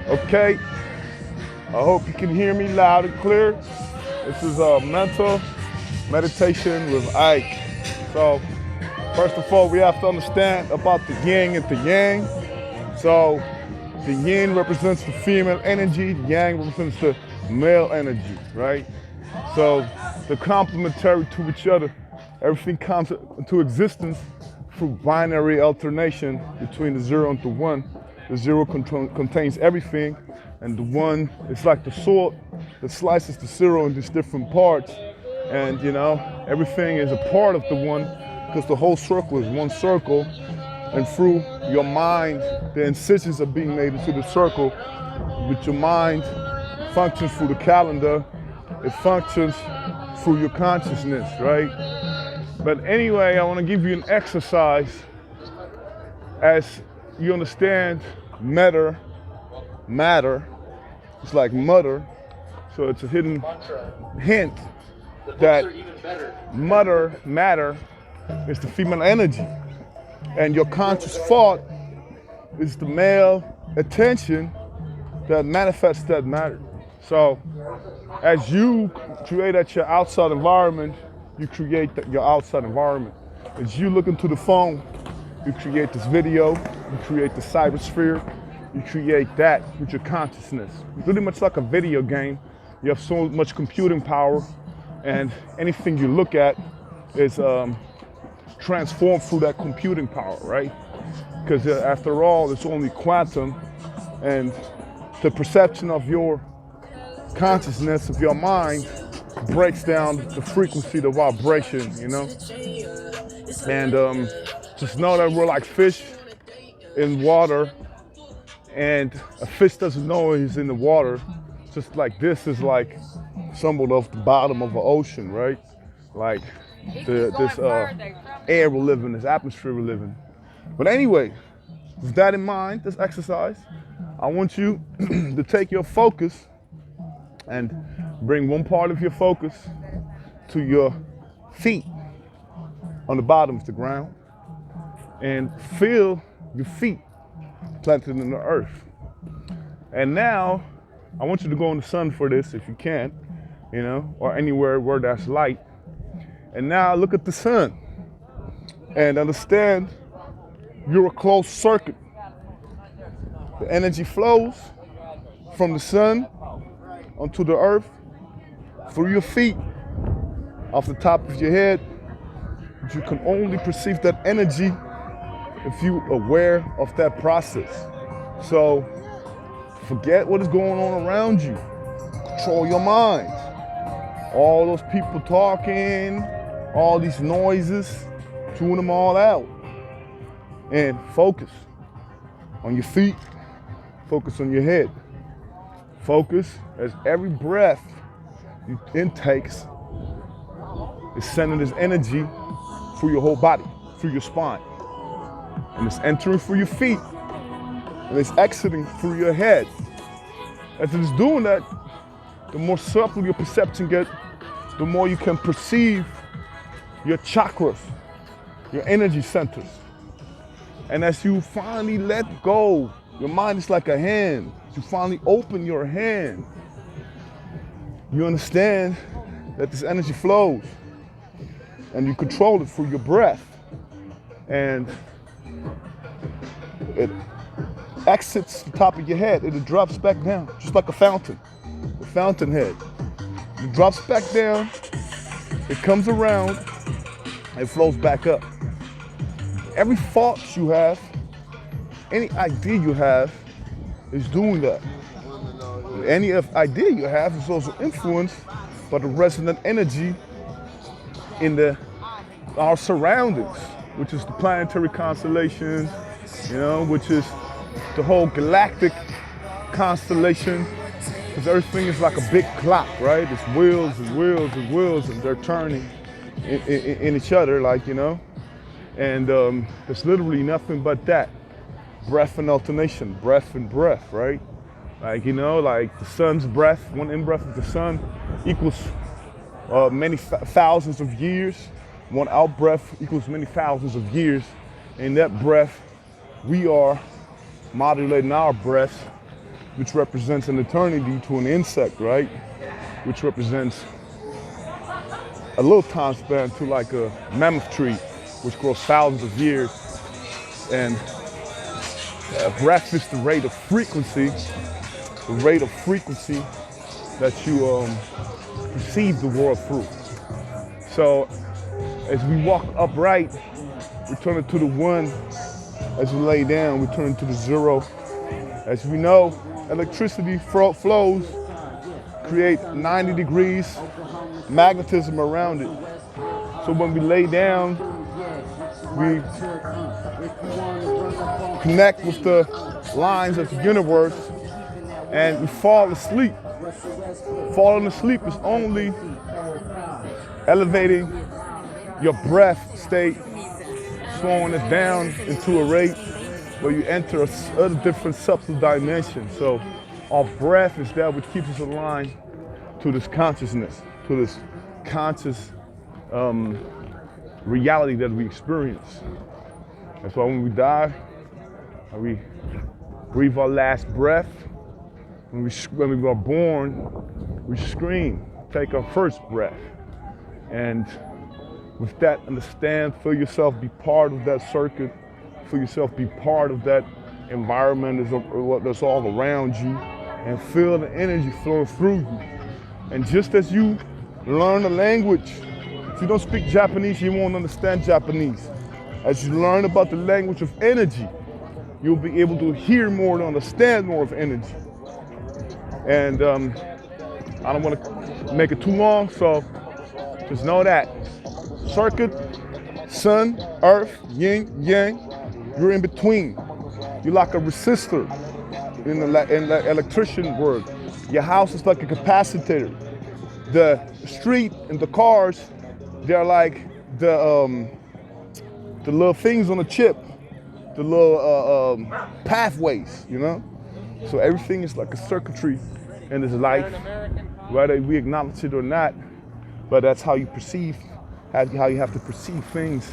Okay, I hope you can hear me loud and clear. This is a mental meditation with Ike. So, first of all, we have to understand about the yin and the yang. So, the yin represents the female energy, the yang represents the male energy, right? So, they're complementary to each other. Everything comes into existence through binary alternation between the 0 and the 1. The 0 contains everything, and the 1 is like the sword that slices the 0 into different parts. And everything is a part of the 1 because the whole circle is one circle. And through your mind, the incisions are being made into the circle. With your mind functions through the calendar, it functions through your consciousness, right? But anyway, I want to give you an exercise as you understand matter, it's like mutter, so it's a hidden hint that matter is the female energy, and your conscious thought is the male attention that manifests that matter. So as you create at your outside environment, you create your outside environment. As you look into the phone, you create this video, you create the cybersphere, you create that with your consciousness. Pretty much like a video game. You have so much computing power, and anything you look at is transformed through that computing power, right? Because after all, it's only quantum, and the perception of your consciousness, of your mind, breaks down the frequency, the vibration, And just know that we're like fish in water, and a fish doesn't know he's in the water. Just like this is like symbol of the bottom of the ocean, right? Like this air we live in, this atmosphere we live in. But anyway, with that in mind, this exercise, I want you to take your focus and bring one part of your focus to your feet on the bottom of the ground, and feel your feet planted in the earth. And now, I want you to go in the sun for this if you can, or anywhere where there's light. And now look at the sun and understand you're a closed circuit. The energy flows from the sun onto the earth through your feet, off the top of your head. But you can only perceive that energy if you're aware of that process. So forget what is going on around you. Control your mind. All those people talking, all these noises, tune them all out. And focus on your feet. Focus on your head. Focus as every breath you intake is sending this energy through your whole body, through your spine. And it's entering through your feet, and it's exiting through your head. As it is doing that, the more subtle your perception gets, the more you can perceive your chakras, your energy centers. And as you finally let go, your mind is like a hand. You finally open your hand. You understand that this energy flows, and you control it through your breath. And it exits the top of your head, and it drops back down, just like a fountain, the fountain head. It drops back down, it comes around, it flows back up. Every thought you have, any idea you have, is doing that. Any idea you have is also influenced by the resonant energy in our surroundings, which is the planetary constellations, which is the whole galactic constellation. Because everything is like a big clock, right? It's wheels and wheels and wheels, and they're turning in each other, And there's literally nothing but that. Breath and alternation, breath and breath, right? Like the sun's breath, one in-breath of the sun equals many thousands of years. One out-breath equals many thousands of years. In that breath, we are modulating our breath which represents an eternity, to an insect, right? Which represents a little time span to like a mammoth tree, which grows thousands of years. And breath is the rate of frequency that you perceive the world through. So as we walk upright, we turn it to the one. As we lay down, we turn to the zero. As we know, electricity flows, create 90 degrees magnetism around it. So when we lay down, we connect with the lines of the universe and we fall asleep. Falling asleep is only elevating your breath state, slowing it down into a rate where you enter a different subtle dimension. So our breath is that which keeps us aligned to this consciousness, to this conscious reality that we experience. That's why when we die, we breathe our last breath. When we are born, we scream, take our first breath. And with that, understand, feel yourself be part of that circuit, feel yourself be part of that environment that's all around you, and feel the energy flowing through you. And just as you learn a language, if you don't speak Japanese, you won't understand Japanese. As you learn about the language of energy, you'll be able to hear more and understand more of energy. And I don't want to make it too long, so just know that circuit, sun, earth, yin, yang, you're in between. You're like a resistor in the electrician word. Your house is like a capacitor. The street and the cars, they're like the little things on the chip, the little pathways, you know? So everything is like a circuitry in this life, whether we acknowledge it or not, but that's how you perceive, how you have to perceive things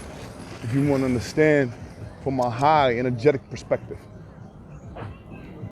if you want to understand from a high energetic perspective.